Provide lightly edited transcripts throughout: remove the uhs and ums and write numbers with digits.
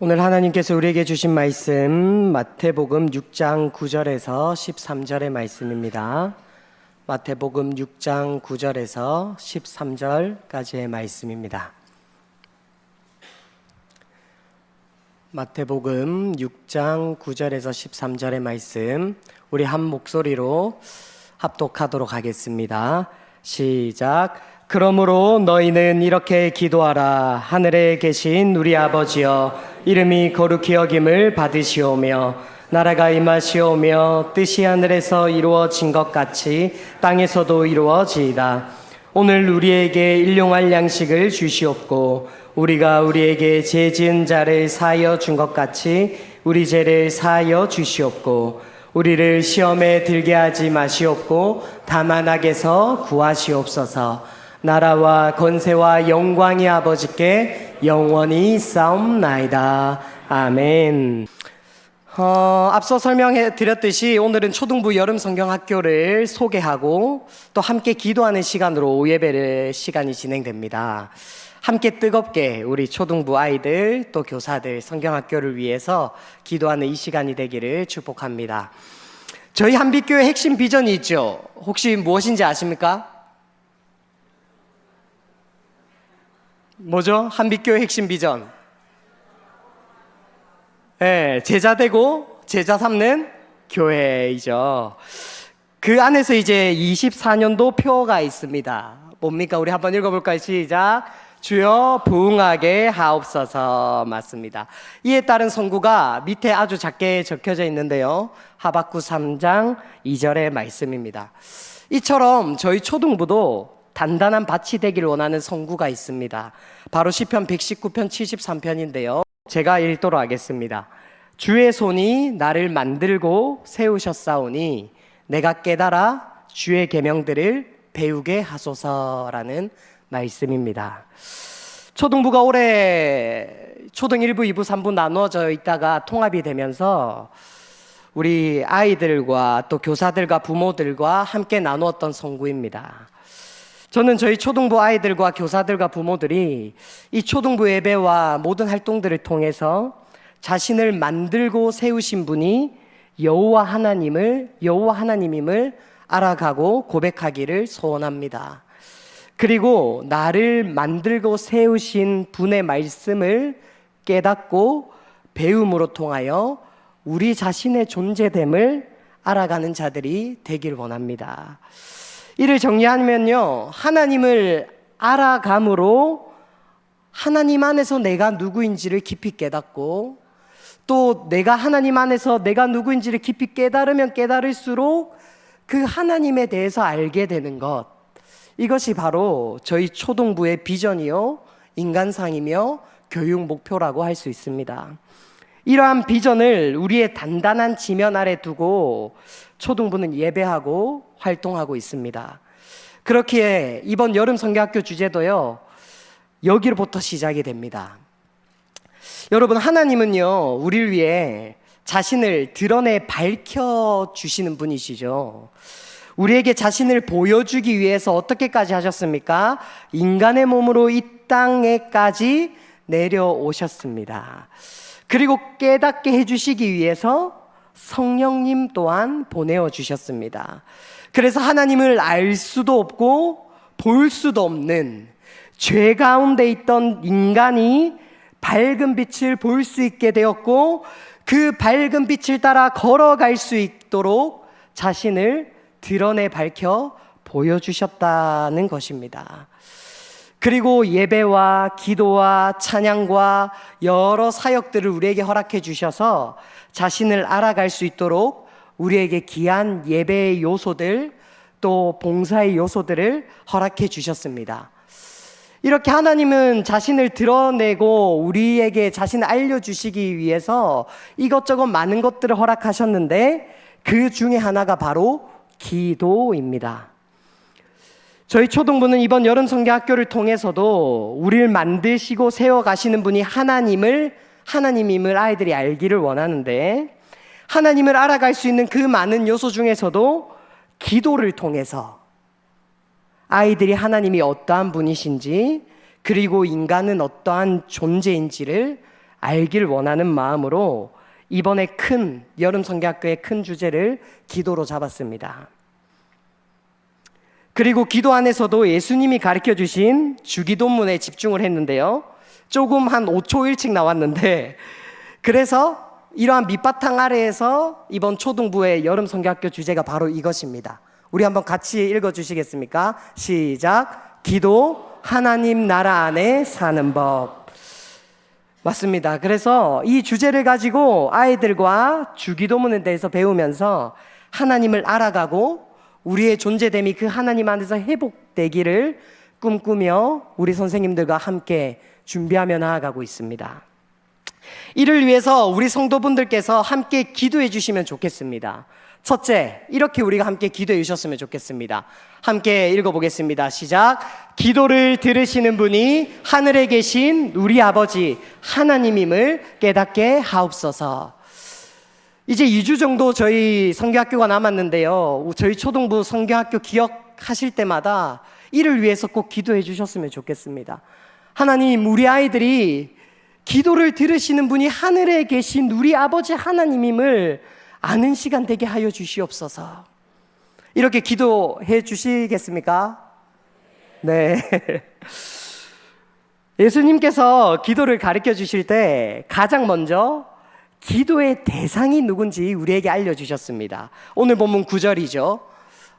오늘 하나님께서 우리에게 주신 말씀 마태복음 6장 9절에서 13절의 말씀입니다. 마태복음 6장 9절에서 13절까지의 말씀입니다. 마태복음 6장 9절에서 13절의 말씀 우리 한 목소리로 합독하도록 하겠습니다. 시작. 그러므로 너희는 이렇게 기도하라. 하늘에 계신 우리 아버지여, 이름이 거룩히 여김을 받으시오며 나라가 임하시오며 뜻이 하늘에서 이루어진 것 같이 땅에서도 이루어지이다. 오늘 우리에게 일용할 양식을 주시옵고 우리가 우리에게 죄 지은 자를 사하여 준 것 같이 우리 죄를 사하여 주시옵고 우리를 시험에 들게 하지 마시옵고 다만 악에서 구하시옵소서. 나라와 권세와 영광이 아버지께 영원히 있사옵나이다. 아멘. 앞서 설명해 드렸듯이 오늘은 초등부 여름 성경학교를 소개하고 또 함께 기도하는 시간으로 오예배를 시간이 진행됩니다. 함께 뜨겁게 우리 초등부 아이들 또 교사들 성경학교를 위해서 기도하는 이 시간이 되기를 축복합니다. 저희 한빛교회 핵심 비전이 있죠. 혹시 무엇인지 아십니까? 뭐죠? 한빛교회 핵심 비전. 네, 제자 되고 제자 삼는 교회이죠. 그 안에서 이제 24년도 표가 있습니다. 뭡니까? 우리 한번 읽어볼까요? 시작. 주여 부응하게 하옵소서. 맞습니다. 이에 따른 선구가 밑에 아주 작게 적혀져 있는데요. 하박국 3장 2절의 말씀입니다. 이처럼 저희 초등부도 단단한 밭이 되기를 원하는 선구가 있습니다. 바로 시편 119편 73편인데요. 제가 읽도록 하겠습니다. 주의 손이 나를 만들고 세우셨사오니 내가 깨달아 주의 계명들을 배우게 하소서라는 말씀입니다. 초등부가 올해 초등 1부, 2부, 3부 나누어져 있다가 통합이 되면서 우리 아이들과 또 교사들과 부모들과 함께 나누었던 선구입니다. 저는 저희 초등부 아이들과 교사들과 부모들이 이 초등부 예배와 모든 활동들을 통해서 자신을 만들고 세우신 분이 여호와 하나님임을 알아가고 고백하기를 소원합니다. 그리고 나를 만들고 세우신 분의 말씀을 깨닫고 배움으로 통하여 우리 자신의 존재됨을 알아가는 자들이 되길 원합니다. 이를 정리하면요, 하나님을 알아감으로 하나님 안에서 내가 누구인지를 깊이 깨닫고 또 내가 하나님 안에서 내가 누구인지를 깊이 깨달으면 깨달을수록 그 하나님에 대해서 알게 되는 것, 이것이 바로 저희 초등부의 비전이요 인간상이며 교육 목표라고 할 수 있습니다. 이러한 비전을 우리의 단단한 지면 아래 두고 초등부는 예배하고 활동하고 있습니다. 그렇기에 이번 여름 성경학교 주제도요, 여기로부터 시작이 됩니다. 여러분, 하나님은요 우리를 위해 자신을 드러내 밝혀주시는 분이시죠. 우리에게 자신을 보여주기 위해서 어떻게까지 하셨습니까? 인간의 몸으로 이 땅에까지 내려오셨습니다. 그리고 깨닫게 해주시기 위해서 성령님 또한 보내어 주셨습니다. 그래서 하나님을 알 수도 없고 볼 수도 없는 죄 가운데 있던 인간이 밝은 빛을 볼 수 있게 되었고 그 밝은 빛을 따라 걸어갈 수 있도록 자신을 드러내 밝혀 보여주셨다는 것입니다. 그리고 예배와 기도와 찬양과 여러 사역들을 우리에게 허락해 주셔서 자신을 알아갈 수 있도록 우리에게 귀한 예배의 요소들 또 봉사의 요소들을 허락해 주셨습니다. 이렇게 하나님은 자신을 드러내고 우리에게 자신을 알려주시기 위해서 이것저것 많은 것들을 허락하셨는데 그 중에 하나가 바로 기도입니다. 저희 초등부는 이번 여름 성경학교를 통해서도 우리를 만드시고 세워가시는 분이 하나님임을 아이들이 알기를 원하는데, 하나님을 알아갈 수 있는 그 많은 요소 중에서도 기도를 통해서 아이들이 하나님이 어떠한 분이신지 그리고 인간은 어떠한 존재인지를 알길 원하는 마음으로 이번에 큰 여름 성경학교의 큰 주제를 기도로 잡았습니다. 그리고 기도 안에서도 예수님이 가르쳐 주신 주기도문에 집중을 했는데요. 조금 한 5초 일찍 나왔는데, 그래서 이러한 밑바탕 아래에서 이번 초등부의 여름 성경학교 주제가 바로 이것입니다. 우리 한번 같이 읽어주시겠습니까? 시작. 기도, 하나님 나라 안에 사는 법. 맞습니다. 그래서 이 주제를 가지고 아이들과 주기도문에 대해서 배우면서 하나님을 알아가고 우리의 존재됨이 그 하나님 안에서 회복되기를 꿈꾸며 우리 선생님들과 함께 준비하며 나아가고 있습니다. 이를 위해서 우리 성도분들께서 함께 기도해 주시면 좋겠습니다. 첫째, 이렇게 우리가 함께 기도해 주셨으면 좋겠습니다. 함께 읽어보겠습니다. 시작. 기도를 들으시는 분이 하늘에 계신 우리 아버지 하나님임을 깨닫게 하옵소서. 이제 2주 정도 저희 성경학교가 남았는데요. 저희 초등부 성경학교 기억하실 때마다 이를 위해서 꼭 기도해 주셨으면 좋겠습니다. 하나님, 우리 아이들이 기도를 들으시는 분이 하늘에 계신 우리 아버지 하나님임을 아는 시간 되게 하여 주시옵소서. 이렇게 기도해 주시겠습니까? 네. 예수님께서 기도를 가르쳐 주실 때 가장 먼저 기도의 대상이 누군지 우리에게 알려주셨습니다. 오늘 본문 9절이죠.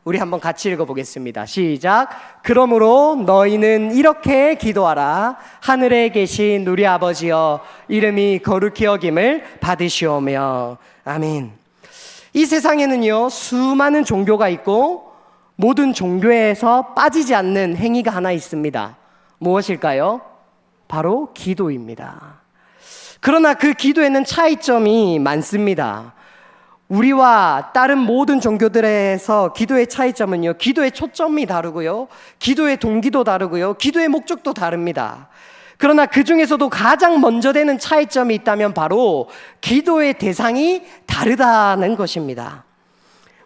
우리 한번 같이 읽어보겠습니다. 시작. 그러므로 너희는 이렇게 기도하라. 하늘에 계신 우리 아버지여, 이름이 거룩히 여김을 받으시오며. 아멘. 이 세상에는요, 수많은 종교가 있고 모든 종교에서 빠지지 않는 행위가 하나 있습니다. 무엇일까요? 바로 기도입니다. 그러나 그 기도에는 차이점이 많습니다. 우리와 다른 모든 종교들에서 기도의 차이점은요, 기도의 초점이 다르고요, 기도의 동기도 다르고요, 기도의 목적도 다릅니다. 그러나 그 중에서도 가장 먼저 되는 차이점이 있다면 바로 기도의 대상이 다르다는 것입니다.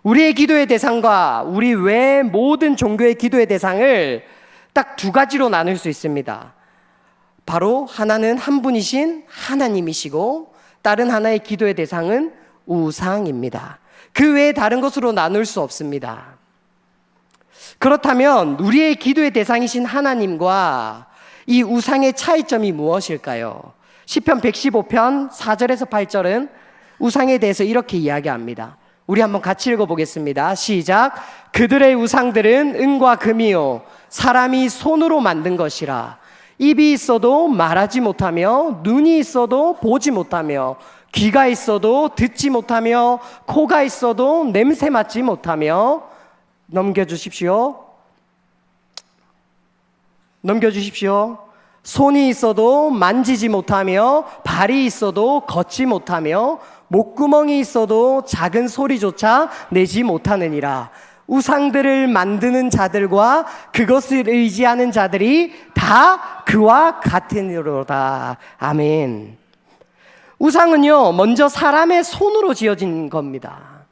우리의 기도의 대상과 우리 외 모든 종교의 기도의 대상을 딱 두 가지로 나눌 수 있습니다. 바로 하나는 한 분이신 하나님이시고 다른 하나의 기도의 대상은 우상입니다. 그 외에 다른 것으로 나눌 수 없습니다. 그렇다면 우리의 기도의 대상이신 하나님과 이 우상의 차이점이 무엇일까요? 시편 115편 4절에서 8절은 우상에 대해서 이렇게 이야기합니다. 우리 한번 같이 읽어보겠습니다. 시작. 그들의 우상들은 은과 금이요 사람이 손으로 만든 것이라. 입이 있어도 말하지 못하며 눈이 있어도 보지 못하며 귀가 있어도 듣지 못하며 코가 있어도 냄새 맡지 못하며 넘겨주십시오. 손이 있어도 만지지 못하며 발이 있어도 걷지 못하며 목구멍이 있어도 작은 소리조차 내지 못하느니라. 우상들을 만드는 자들과 그것을 의지하는 자들이 다 그와 같으니로다. 아멘. 우상은요, 먼저 사람의 손으로 지어진 겁니다.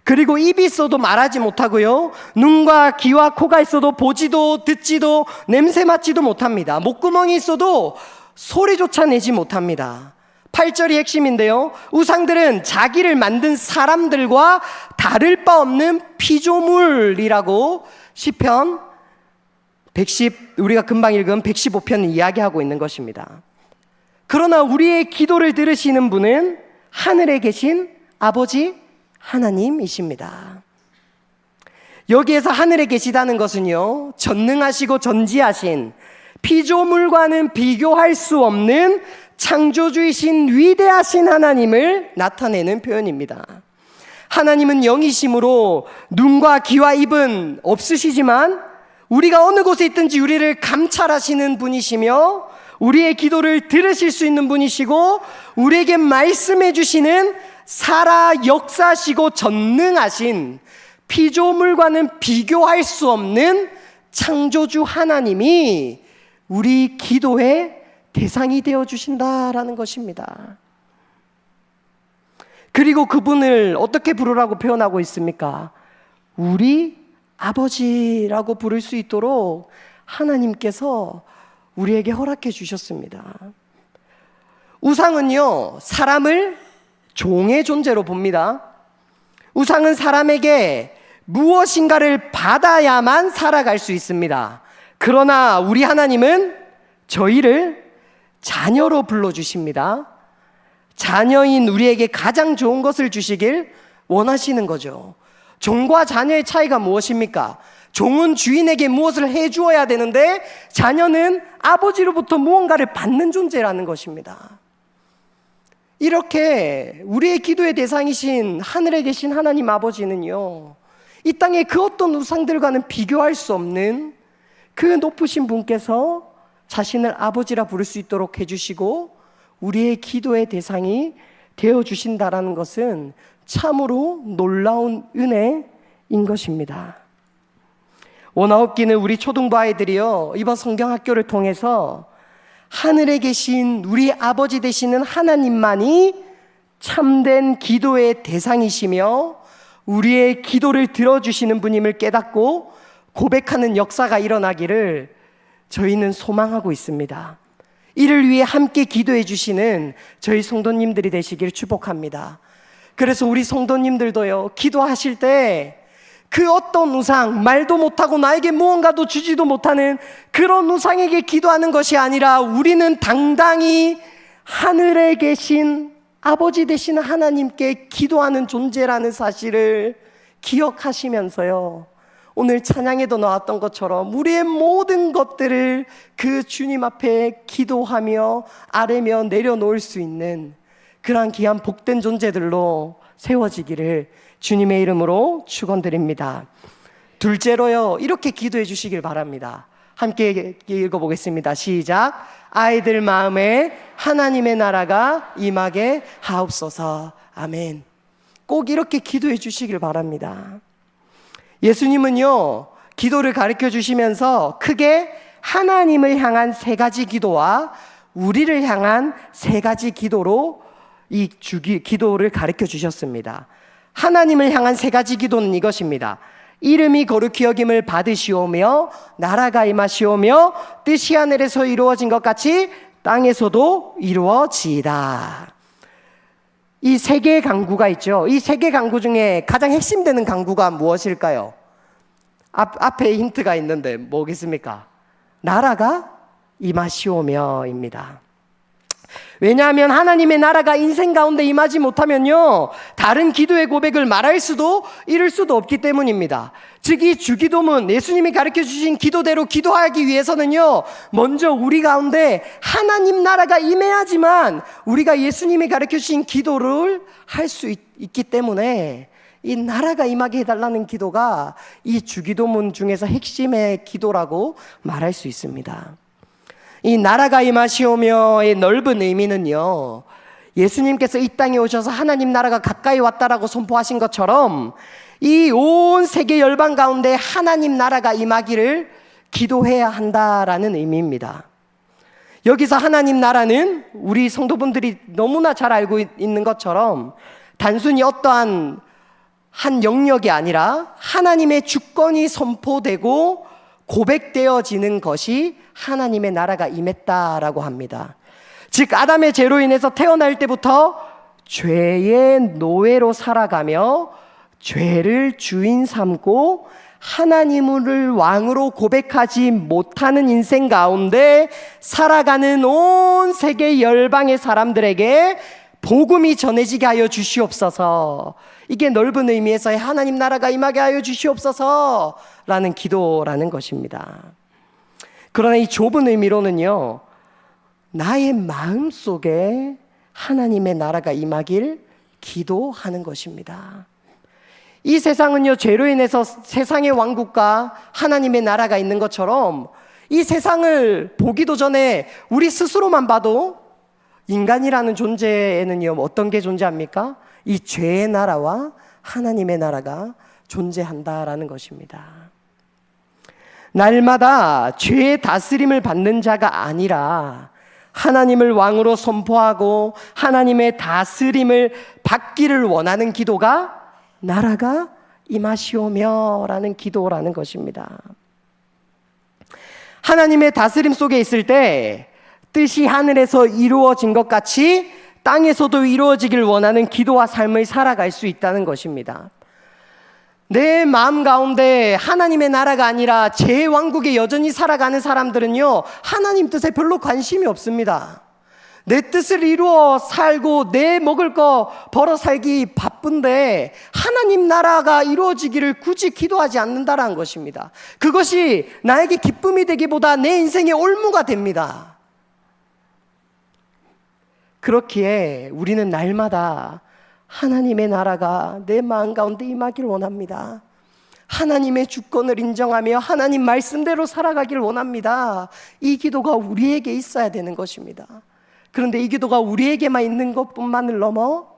그리고 입이 있어도 말하지 못하고요, 눈과 귀와 코가 있어도 보지도 듣지도 냄새 맡지도 못합니다. 목구멍이 있어도 소리조차 내지 못합니다. 8절이 핵심인데요, 우상들은 자기를 만든 사람들과 다를 바 없는 피조물이라고 시편 110, 우리가 금방 읽은 115편은 이야기하고 있는 것입니다. 그러나 우리의 기도를 들으시는 분은 하늘에 계신 아버지 하나님이십니다. 여기에서 하늘에 계시다는 것은요, 전능하시고 전지하신 피조물과는 비교할 수 없는 창조주이신 위대하신 하나님을 나타내는 표현입니다. 하나님은 영이심으로 눈과 귀와 입은 없으시지만 우리가 어느 곳에 있든지 우리를 감찰하시는 분이시며 우리의 기도를 들으실 수 있는 분이시고 우리에게 말씀해 주시는 살아 역사시고 전능하신 피조물과는 비교할 수 없는 창조주 하나님이 우리 기도의 대상이 되어 주신다라는 것입니다. 그리고 그분을 어떻게 부르라고 표현하고 있습니까? 우리 아버지라고 부를 수 있도록 하나님께서 우리에게 허락해 주셨습니다. 우상은요, 사람을 종의 존재로 봅니다. 우상은 사람에게 무엇인가를 받아야만 살아갈 수 있습니다. 그러나 우리 하나님은 저희를 자녀로 불러주십니다. 자녀인 우리에게 가장 좋은 것을 주시길 원하시는 거죠. 종과 자녀의 차이가 무엇입니까? 종은 주인에게 무엇을 해주어야 되는데 자녀는 아버지로부터 무언가를 받는 존재라는 것입니다. 이렇게 우리의 기도의 대상이신 하늘에 계신 하나님 아버지는요, 이 땅의 그 어떤 우상들과는 비교할 수 없는 그 높으신 분께서 자신을 아버지라 부를 수 있도록 해주시고 우리의 기도의 대상이 되어주신다라는 것은 참으로 놀라운 은혜인 것입니다. 원아홉기는 우리 초등부 아이들이요, 이번 성경학교를 통해서 하늘에 계신 우리 아버지 되시는 하나님만이 참된 기도의 대상이시며 우리의 기도를 들어주시는 분임을 깨닫고 고백하는 역사가 일어나기를 저희는 소망하고 있습니다. 이를 위해 함께 기도해 주시는 저희 성도님들이 되시길 축복합니다. 그래서 우리 성도님들도요, 기도하실 때 그 어떤 우상, 말도 못하고 나에게 무언가도 주지도 못하는 그런 우상에게 기도하는 것이 아니라 우리는 당당히 하늘에 계신 아버지 되신 하나님께 기도하는 존재라는 사실을 기억하시면서요, 오늘 찬양에도 나왔던 것처럼 우리의 모든 것들을 그 주님 앞에 기도하며 아뢰며 내려놓을 수 있는 그러한 귀한 복된 존재들로 세워지기를 주님의 이름으로 축원드립니다. 둘째로요, 이렇게 기도해 주시길 바랍니다. 함께 읽어보겠습니다. 시작. 아이들 마음에 하나님의 나라가 임하게 하옵소서. 아멘. 꼭 이렇게 기도해 주시길 바랍니다. 예수님은요, 기도를 가르쳐 주시면서 크게 하나님을 향한 세 가지 기도와 우리를 향한 세 가지 기도로 이 기도를 가르쳐 주셨습니다. 하나님을 향한 세 가지 기도는 이것입니다. 이름이 거룩히 여김을 받으시오며 나라가 임하시오며 뜻이 하늘에서 이루어진 것 같이 땅에서도 이루어지이다. 이 세 개의 간구가 있죠. 이 세 개의 간구 중에 가장 핵심되는 간구가 무엇일까요? 앞에 힌트가 있는데 뭐겠습니까? 나라가 임하시오며입니다. 왜냐하면 하나님의 나라가 인생 가운데 임하지 못하면요, 다른 기도의 고백을 말할 수도 이룰 수도 없기 때문입니다. 즉 이 주기도문, 예수님이 가르쳐 주신 기도대로 기도하기 위해서는요, 먼저 우리 가운데 하나님 나라가 임해야지만 우리가 예수님이 가르쳐 주신 기도를 할 수 있기 때문에 이 나라가 임하게 해달라는 기도가 이 주기도문 중에서 핵심의 기도라고 말할 수 있습니다. 이 나라가 임하시오며의 넓은 의미는요, 예수님께서 이 땅에 오셔서 하나님 나라가 가까이 왔다라고 선포하신 것처럼 이 온 세계 열방 가운데 하나님 나라가 임하기를 기도해야 한다라는 의미입니다. 여기서 하나님 나라는 우리 성도분들이 너무나 잘 알고 있는 것처럼 단순히 어떠한 한 영역이 아니라 하나님의 주권이 선포되고 고백되어지는 것이 하나님의 나라가 임했다라고 합니다. 즉 아담의 죄로 인해서 태어날 때부터 죄의 노예로 살아가며 죄를 주인 삼고 하나님을 왕으로 고백하지 못하는 인생 가운데 살아가는 온 세계 열방의 사람들에게 복음이 전해지게 하여 주시옵소서. 이게 넓은 의미에서의 하나님 나라가 임하게 하여 주시옵소서라는 기도라는 것입니다. 그러나 이 좁은 의미로는요, 나의 마음속에 하나님의 나라가 임하길 기도하는 것입니다. 이 세상은요, 죄로 인해서 세상의 왕국과 하나님의 나라가 있는 것처럼 이 세상을 보기도 전에 우리 스스로만 봐도 인간이라는 존재에는요, 어떤 게 존재합니까? 이 죄의 나라와 하나님의 나라가 존재한다라는 것입니다. 날마다 죄의 다스림을 받는 자가 아니라 하나님을 왕으로 선포하고 하나님의 다스림을 받기를 원하는 기도가 나라가 임하시오며 라는 기도라는 것입니다. 하나님의 다스림 속에 있을 때 뜻이 하늘에서 이루어진 것 같이 땅에서도 이루어지길 원하는 기도와 삶을 살아갈 수 있다는 것입니다. 내 마음 가운데 하나님의 나라가 아니라 제 왕국에 여전히 살아가는 사람들은요, 하나님 뜻에 별로 관심이 없습니다. 내 뜻을 이루어 살고 내 먹을 거 벌어 살기 바쁜데 하나님 나라가 이루어지기를 굳이 기도하지 않는다라는 것입니다. 그것이 나에게 기쁨이 되기보다 내 인생의 올무가 됩니다. 그렇기에 우리는 날마다 하나님의 나라가 내 마음 가운데 임하길 원합니다. 하나님의 주권을 인정하며 하나님 말씀대로 살아가길 원합니다. 이 기도가 우리에게 있어야 되는 것입니다. 그런데 이 기도가 우리에게만 있는 것뿐만을 넘어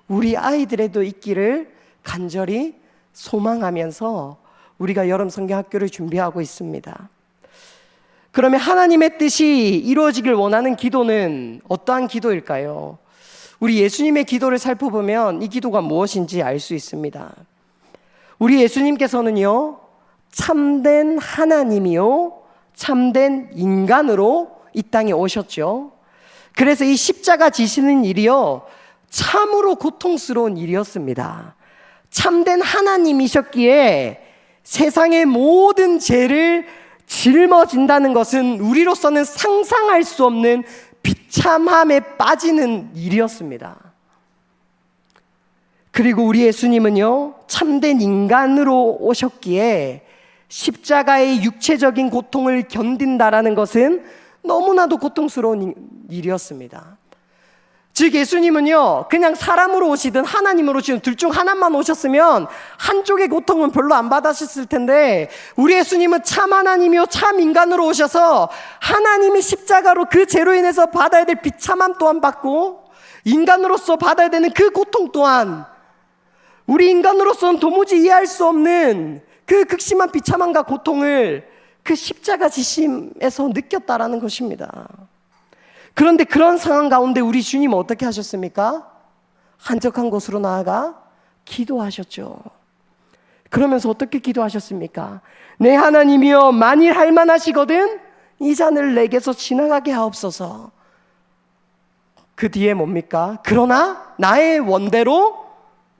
우리 아이들에도 있기를 간절히 소망하면서 우리가 여름 성경학교를 준비하고 있습니다. 그러면 하나님의 뜻이 이루어지길 원하는 기도는 어떠한 기도일까요? 우리 예수님의 기도를 살펴보면 이 기도가 무엇인지 알 수 있습니다. 우리 예수님께서는요, 참된 하나님이요 참된 인간으로 이 땅에 오셨죠. 그래서 이 십자가 지시는 일이요 참으로 고통스러운 일이었습니다. 참된 하나님이셨기에 세상의 모든 죄를 짊어진다는 것은 우리로서는 상상할 수 없는 비참함에 빠지는 일이었습니다. 그리고 우리 예수님은요, 참된 인간으로 오셨기에 십자가의 육체적인 고통을 견딘다라는 것은 너무나도 고통스러운 일이었습니다. 즉 예수님은요, 그냥 사람으로 오시든 하나님으로 오시든 둘 중 하나만 오셨으면 한쪽의 고통은 별로 안 받으셨을 텐데, 우리 예수님은 참 하나님이요 참 인간으로 오셔서 하나님이 십자가로 그 죄로 인해서 받아야 될 비참함 또한 받고, 인간으로서 받아야 되는 그 고통 또한 우리 인간으로서는 도무지 이해할 수 없는 그 극심한 비참함과 고통을 그 십자가 지심에서 느꼈다라는 것입니다. 그런데 그런 상황 가운데 우리 주님은 어떻게 하셨습니까? 한적한 곳으로 나아가 기도하셨죠. 그러면서 어떻게 기도하셨습니까? 내 하나님이여, 만일 할 만하시거든 이 잔을 내게서 지나가게 하옵소서. 그 뒤에 뭡니까? 그러나 나의 원대로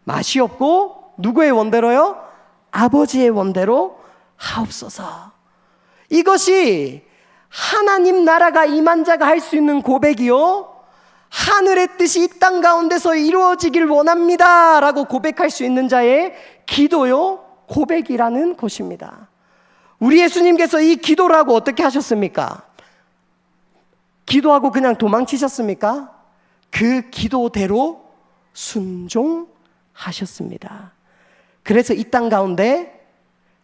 맛이 없고 누구의 원대로요? 아버지의 원대로 하옵소서. 이것이 하나님 나라가 임한 자가 할 수 있는 고백이요, 하늘의 뜻이 이 땅 가운데서 이루어지길 원합니다 라고 고백할 수 있는 자의 기도요, 고백이라는 것입니다. 우리 예수님께서 이 기도라고 어떻게 하셨습니까? 기도하고 그냥 도망치셨습니까? 그 기도대로 순종하셨습니다. 그래서 이 땅 가운데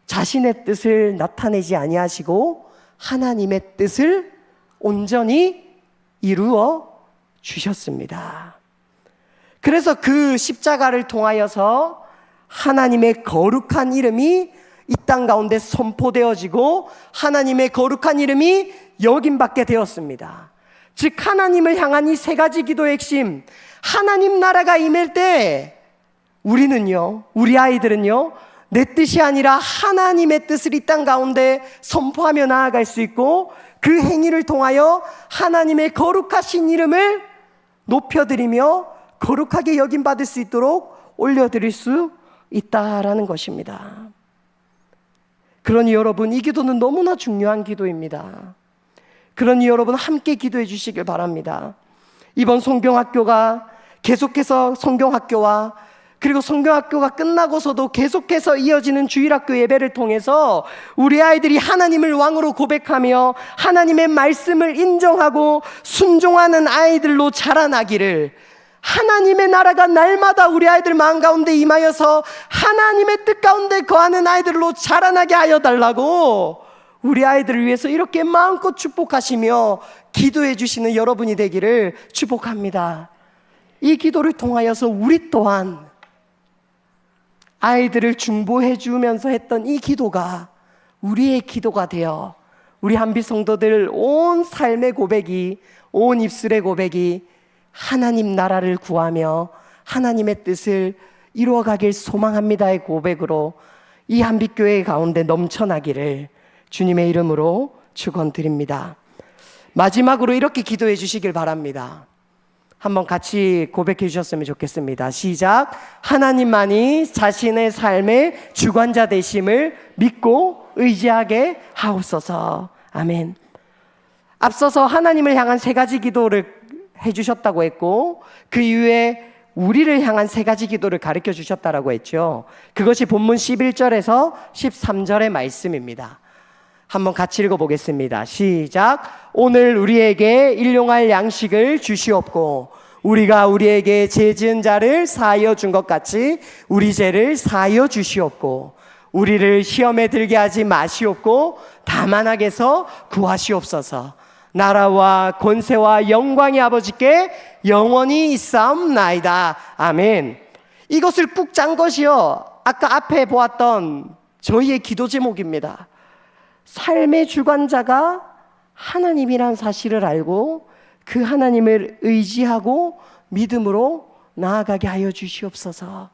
자신의 뜻을 나타내지 아니하시고 하나님의 뜻을 온전히 이루어 주셨습니다. 그래서 그 십자가를 통하여서 하나님의 거룩한 이름이 이 땅 가운데 선포되어지고 하나님의 거룩한 이름이 여김받게 되었습니다. 즉 하나님을 향한 이 세 가지 기도의 핵심, 하나님 나라가 임할 때 우리는요, 우리 아이들은요, 내 뜻이 아니라 하나님의 뜻을 이 땅 가운데 선포하며 나아갈 수 있고, 그 행위를 통하여 하나님의 거룩하신 이름을 높여드리며 거룩하게 여김받을 수 있도록 올려드릴 수 있다라는 것입니다. 그러니 여러분, 이 기도는 너무나 중요한 기도입니다. 그러니 여러분 함께 기도해 주시길 바랍니다. 이번 성경학교가 계속해서 성경학교와 그리고 성경학교가 끝나고서도 계속해서 이어지는 주일학교 예배를 통해서 우리 아이들이 하나님을 왕으로 고백하며 하나님의 말씀을 인정하고 순종하는 아이들로 자라나기를, 하나님의 나라가 날마다 우리 아이들 마음 가운데 임하여서 하나님의 뜻 가운데 거하는 아이들로 자라나게 하여 달라고 우리 아이들을 위해서 이렇게 마음껏 축복하시며 기도해 주시는 여러분이 되기를 축복합니다. 이 기도를 통하여서 우리 또한 아이들을 중보해 주면서 했던 이 기도가 우리의 기도가 되어 우리 한빛 성도들 온 삶의 고백이, 온 입술의 고백이 하나님 나라를 구하며 하나님의 뜻을 이루어가길 소망합니다의 고백으로 이 한빛교회 가운데 넘쳐나기를 주님의 이름으로 축원드립니다. 마지막으로 이렇게 기도해 주시길 바랍니다. 한번 같이 고백해 주셨으면 좋겠습니다. 시작. 하나님만이 자신의 삶의 주관자 되심을 믿고 의지하게 하옵소서. 아멘. 앞서서 하나님을 향한 3가지 기도를 해주셨다고 했고, 그 이후에 우리를 향한 3가지 기도를 가르쳐 주셨다라고 했죠. 그것이 본문 11절에서 13절의 말씀입니다. 한번 같이 읽어보겠습니다. 시작. 오늘 우리에게 일용할 양식을 주시옵고, 우리가 우리에게 죄 지은 자를 사하여 준 것 같이 우리 죄를 사하여 주시옵고, 우리를 시험에 들게 하지 마시옵고 다만 악에서 구하시옵소서. 나라와 권세와 영광이 아버지께 영원히 있사옵나이다. 아멘. 이것을 꾹 짠 것이요, 아까 앞에 보았던 저희의 기도 제목입니다. 삶의 주관자가 하나님이란 사실을 알고 그 하나님을 의지하고 믿음으로 나아가게 하여 주시옵소서.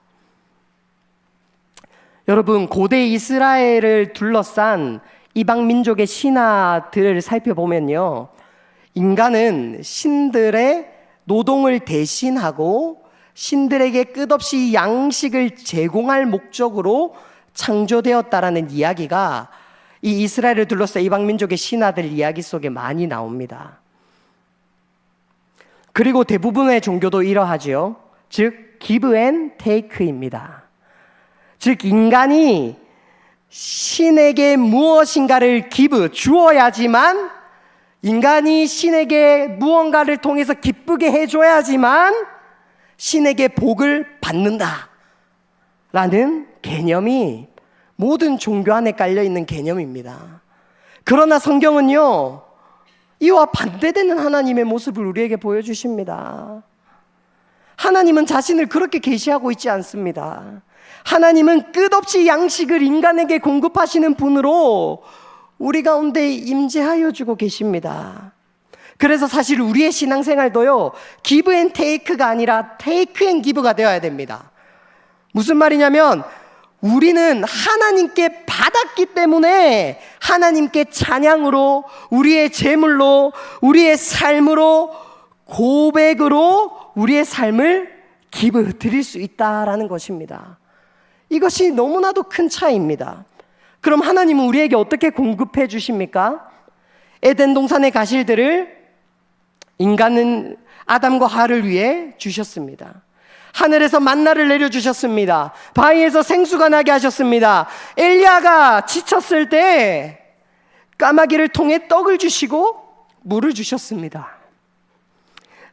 여러분, 고대 이스라엘을 둘러싼 이방 민족의 신화들을 살펴보면요, 인간은 신들의 노동을 대신하고 신들에게 끝없이 양식을 제공할 목적으로 창조되었다라는 이야기가 이 이스라엘을 둘러싼 이방 민족의 신화들 이야기 속에 많이 나옵니다. 그리고 대부분의 종교도 이러하지요. 즉 give and take입니다. 즉 인간이 신에게 무엇인가를 give, 주어야지만, 인간이 신에게 무언가를 통해서 기쁘게 해줘야지만 신에게 복을 받는다 라는 개념이 모든 종교 안에 깔려있는 개념입니다. 그러나 성경은요, 이와 반대되는 하나님의 모습을 우리에게 보여주십니다. 하나님은 자신을 그렇게 계시하고 있지 않습니다. 하나님은 끝없이 양식을 인간에게 공급하시는 분으로 우리 가운데 임재하여 주고 계십니다. 그래서 사실 우리의 신앙생활도요, give and take가 아니라 take and give가 되어야 됩니다. 무슨 말이냐면, 우리는 하나님께 받았기 때문에 하나님께 찬양으로, 우리의 제물로, 우리의 삶으로, 고백으로 우리의 삶을 give, 드릴 수 있다라는 것입니다. 이것이 너무나도 큰 차이입니다. 그럼 하나님은 우리에게 어떻게 공급해 주십니까? 에덴 동산의 가실들을 인간은 아담과 하와를 위해 주셨습니다. 하늘에서 만나를 내려주셨습니다. 바위에서 생수가 나게 하셨습니다. 엘리야가 지쳤을 때 까마귀를 통해 떡을 주시고 물을 주셨습니다.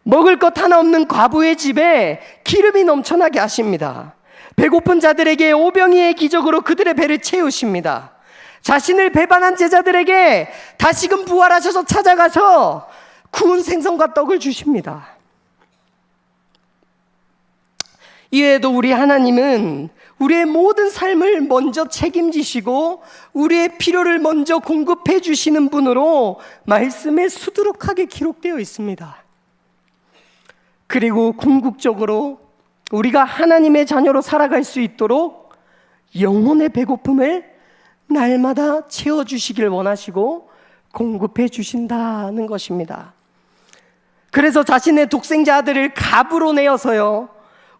먹을 것 하나 없는 과부의 집에 기름이 넘쳐나게 하십니다. 배고픈 자들에게 오병이의 기적으로 그들의 배를 채우십니다. 자신을 배반한 제자들에게 다시금 부활하셔서 찾아가서 구운 생선과 떡을 주십니다. 이외에도 우리 하나님은 우리의 모든 삶을 먼저 책임지시고 우리의 필요를 먼저 공급해 주시는 분으로 말씀에 수두룩하게 기록되어 있습니다. 그리고 궁극적으로 우리가 하나님의 자녀로 살아갈 수 있도록 영혼의 배고픔을 날마다 채워주시길 원하시고 공급해 주신다는 것입니다. 그래서 자신의 독생자 아들을 갑으로 내어서요,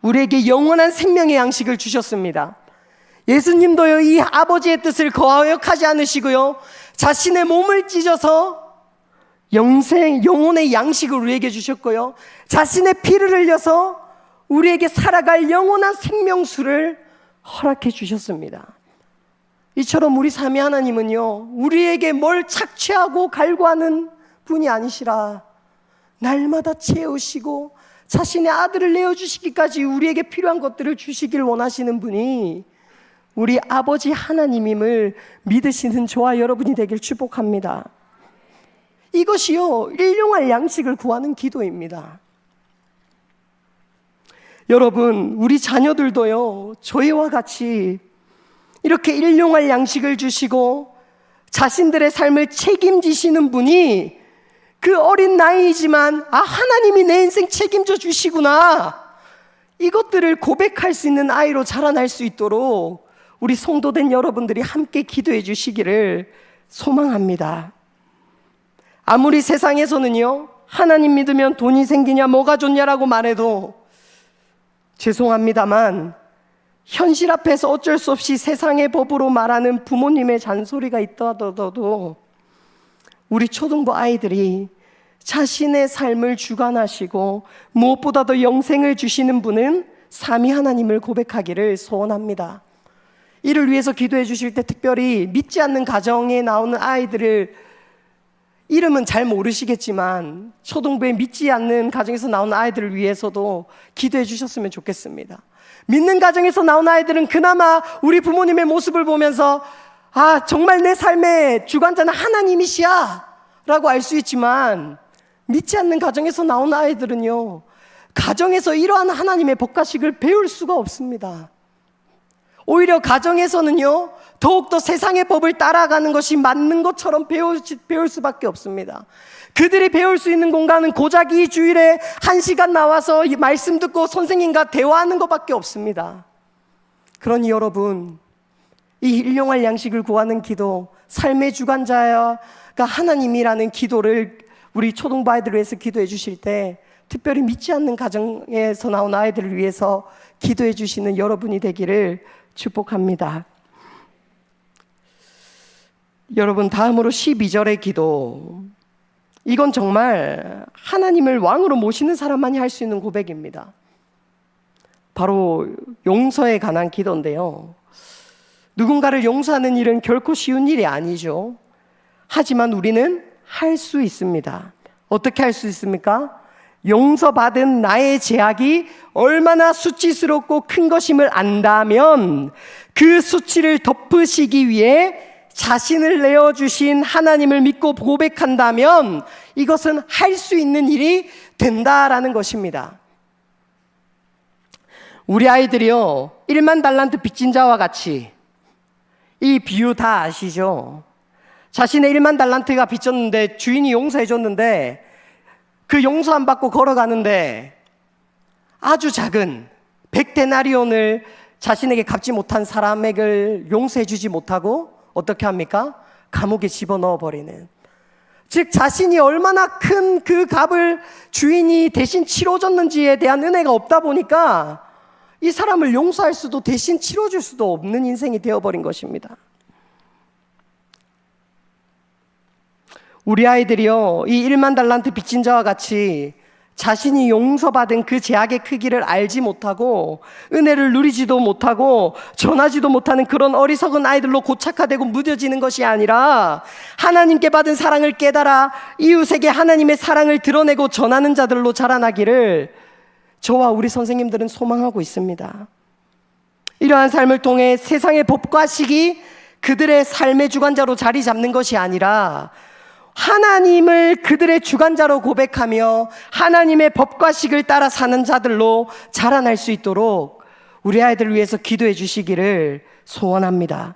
우리에게 영원한 생명의 양식을 주셨습니다. 예수님도요, 이 아버지의 뜻을 거역하지 않으시고요, 자신의 몸을 찢어서 영혼의 양식을 우리에게 주셨고요, 자신의 피를 흘려서 우리에게 살아갈 영원한 생명수를 허락해 주셨습니다. 이처럼 우리 삼위 하나님은요, 우리에게 뭘 착취하고 갈구하는 분이 아니시라 날마다 채우시고 자신의 아들을 내어주시기까지 우리에게 필요한 것들을 주시길 원하시는 분이 우리 아버지 하나님임을 믿으시는 저와 여러분이 되길 축복합니다. 이것이요, 일용할 양식을 구하는 기도입니다. 여러분, 우리 자녀들도요, 저희와 같이 이렇게 일용할 양식을 주시고 자신들의 삶을 책임지시는 분이 그 어린 나이이지만 하나님이 내 인생 책임져 주시구나, 이것들을 고백할 수 있는 아이로 자라날 수 있도록 우리 성도된 여러분들이 함께 기도해 주시기를 소망합니다. 아무리 세상에서는요, 하나님 믿으면 돈이 생기냐 뭐가 좋냐라고 말해도 죄송합니다만 현실 앞에서 어쩔 수 없이 세상의 법으로 말하는 부모님의 잔소리가 있다더라도 우리 초등부 아이들이 자신의 삶을 주관하시고 무엇보다도 영생을 주시는 분은 삼위 하나님을 고백하기를 소원합니다. 이를 위해서 기도해 주실 때 특별히 믿지 않는 가정에 나오는 아이들을 이름은 잘 모르시겠지만 초등부에 믿지 않는 가정에서 나오는 아이들을 위해서도 기도해 주셨으면 좋겠습니다. 믿는 가정에서 나온 아이들은 그나마 우리 부모님의 모습을 보면서 정말 내 삶의 주관자는 하나님이시야 라고 알 수 있지만, 믿지 않는 가정에서 나온 아이들은요, 가정에서 이러한 하나님의 법과식을 배울 수가 없습니다. 오히려 가정에서는요, 더욱더 세상의 법을 따라가는 것이 맞는 것처럼 배울 수밖에 없습니다. 그들이 배울 수 있는 공간은 고작 이 주일에 1시간 나와서 이 말씀 듣고 선생님과 대화하는 것밖에 없습니다. 그러니 여러분, 이 일용할 양식을 구하는 기도, 삶의 주관자가 하나님이라는 기도를 우리 초등부 아이들을 위해서 기도해 주실 때 특별히 믿지 않는 가정에서 나온 아이들을 위해서 기도해 주시는 여러분이 되기를 축복합니다. 여러분, 다음으로 12절의 기도. 이건 정말 하나님을 왕으로 모시는 사람만이 할 수 있는 고백입니다. 바로 용서에 관한 기도인데요. 누군가를 용서하는 일은 결코 쉬운 일이 아니죠. 하지만 우리는 할 수 있습니다. 어떻게 할 수 있습니까? 용서받은 나의 죄악이 얼마나 수치스럽고 큰 것임을 안다면 그 수치를 덮으시기 위해 자신을 내어주신 하나님을 믿고 고백한다면 이것은 할 수 있는 일이 된다라는 것입니다. 우리 아이들이요, 1만 달란트 빚진 자와 같이, 이 비유 다 아시죠? 자신의 1만 달란트가 빚졌는데 주인이 용서해 줬는데 그 용서 안 받고 걸어가는데 아주 작은 100데나리온을 자신에게 갚지 못한 사람에게 용서해 주지 못하고 어떻게 합니까? 감옥에 집어넣어 버리는, 즉 자신이 얼마나 큰 그 값을 주인이 대신 치러줬는지에 대한 은혜가 없다 보니까 이 사람을 용서할 수도 대신 치러줄 수도 없는 인생이 되어버린 것입니다. 우리 아이들이요, 이 1만 달란트 빚진 자와 같이 자신이 용서받은 그 죄악의 크기를 알지 못하고 은혜를 누리지도 못하고 전하지도 못하는 그런 어리석은 아이들로 고착화되고 무뎌지는 것이 아니라 하나님께 받은 사랑을 깨달아 이웃에게 하나님의 사랑을 드러내고 전하는 자들로 자라나기를 저와 우리 선생님들은 소망하고 있습니다. 이러한 삶을 통해 세상의 법과식이 그들의 삶의 주관자로 자리 잡는 것이 아니라 하나님을 그들의 주관자로 고백하며 하나님의 법과식을 따라 사는 자들로 자라날 수 있도록 우리 아이들을 위해서 기도해 주시기를 소원합니다.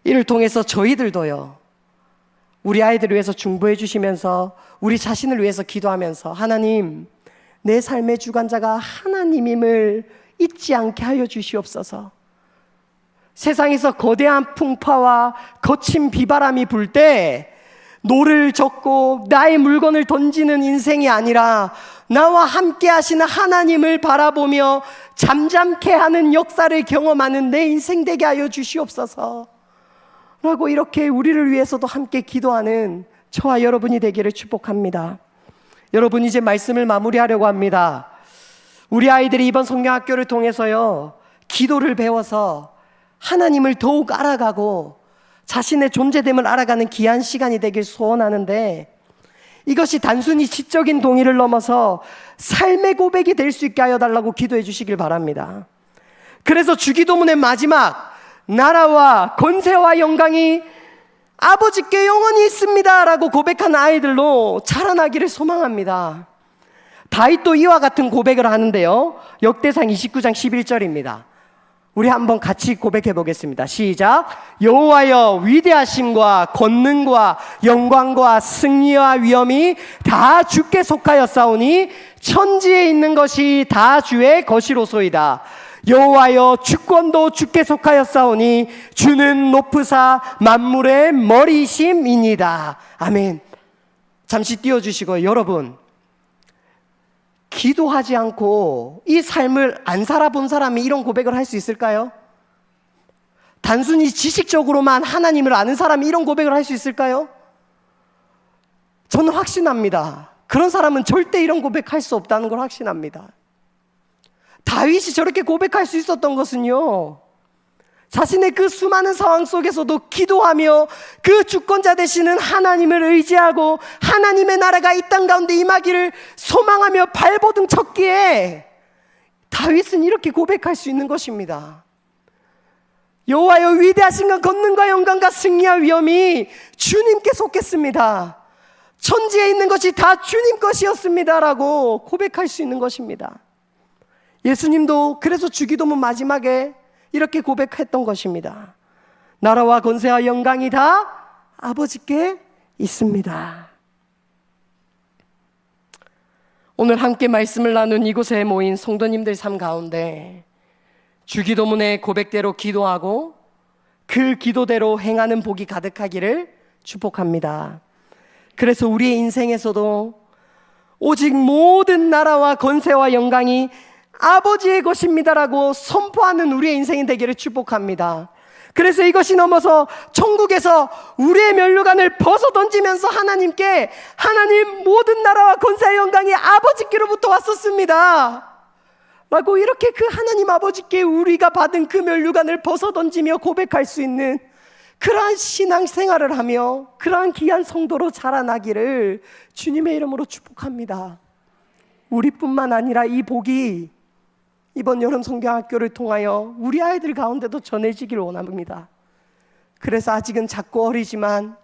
이를 통해서 저희들도요, 우리 아이들을 위해서 중보해 주시면서 우리 자신을 위해서 기도하면서 하나님, 내 삶의 주관자가 하나님임을 잊지 않게 하여 주시옵소서. 세상에서 거대한 풍파와 거친 비바람이 불 때 노를 젓고 나의 물건을 던지는 인생이 아니라 나와 함께 하시는 하나님을 바라보며 잠잠케 하는 역사를 경험하는 내 인생 되게 하여 주시옵소서 라고 이렇게 우리를 위해서도 함께 기도하는 저와 여러분이 되기를 축복합니다. 여러분, 이제 말씀을 마무리하려고 합니다. 우리 아이들이 이번 성경학교를 통해서요, 기도를 배워서 하나님을 더욱 알아가고 자신의 존재됨을 알아가는 귀한 시간이 되길 소원하는데, 이것이 단순히 지적인 동의를 넘어서 삶의 고백이 될 수 있게 하여 달라고 기도해 주시길 바랍니다. 그래서 주기도문의 마지막, 나라와 권세와 영광이 아버지께 영원히 있습니다 라고 고백한 아이들로 자라나기를 소망합니다. 다윗도 이와 같은 고백을 하는데요, 역대상 29장 11절입니다. 우리 한번 같이 고백해 보겠습니다. 시작. 여호와여, 위대하심과 권능과 영광과 승리와 위엄이 다 주께 속하였사오니 천지에 있는 것이 다 주의 것이로소이다. 여호와여, 주권도 주께 속하였사오니 주는 높으사 만물의 머리이심이니이다. 아멘. 잠시 띄워주시고요. 여러분, 기도하지 않고 이 삶을 안 살아본 사람이 이런 고백을 할 수 있을까요? 단순히 지식적으로만 하나님을 아는 사람이 이런 고백을 할 수 있을까요? 저는 확신합니다. 그런 사람은 절대 이런 고백할 수 없다는 걸 확신합니다. 다윗이 저렇게 고백할 수 있었던 것은요, 자신의 그 수많은 상황 속에서도 기도하며 그 주권자 되시는 하나님을 의지하고 하나님의 나라가 이 땅 가운데 임하기를 소망하며 발버둥 쳤기에 다윗은 이렇게 고백할 수 있는 것입니다. 여호와여, 위대하신 건 권능과 영광과 승리와 위엄이 주님께 속했습니다. 천지에 있는 것이 다 주님 것이었습니다 라고 고백할 수 있는 것입니다. 예수님도 그래서 주기도문 마지막에 이렇게 고백했던 것입니다. 나라와 권세와 영광이 다 아버지께 있습니다. 오늘 함께 말씀을 나눈 이곳에 모인 성도님들 삶 가운데 주기도문의 고백대로 기도하고 그 기도대로 행하는 복이 가득하기를 축복합니다. 그래서 우리의 인생에서도 오직 모든 나라와 권세와 영광이 아버지의 것입니다라고 선포하는 우리의 인생이 되기를 축복합니다. 그래서 이것이 넘어서 천국에서 우리의 면류관을 벗어던지면서 하나님께, 하나님, 모든 나라와 권세와 영광이 아버지께로부터 왔었습니다 라고 이렇게 그 하나님 아버지께 우리가 받은 그 면류관을 벗어던지며 고백할 수 있는 그러한 신앙생활을 하며 그러한 귀한 성도로 자라나기를 주님의 이름으로 축복합니다. 우리뿐만 아니라 이 복이 이번 여름 성경학교를 통하여 우리 아이들 가운데도 전해지길 원합니다. 그래서 아직은 작고 어리지만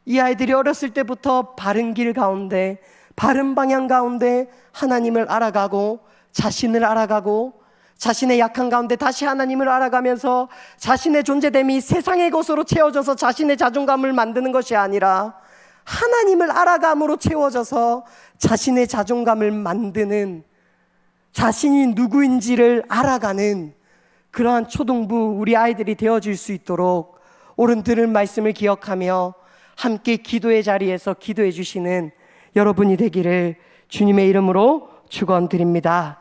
이 아이들이 어렸을 때부터 바른 길 가운데, 바른 방향 가운데 하나님을 알아가고 자신을 알아가고 자신의 약한 가운데 다시 하나님을 알아가면서 자신의 존재됨이 세상의 것으로 채워져서 자신의 자존감을 만드는 것이 아니라 하나님을 알아감으로 채워져서 자신의 자존감을 만드는, 자신이 누구인지를 알아가는 그러한 초등부 우리 아이들이 되어질 수 있도록 오늘 들은 말씀을 기억하며 함께 기도의 자리에서 기도해 주시는 여러분이 되기를 주님의 이름으로 축원드립니다.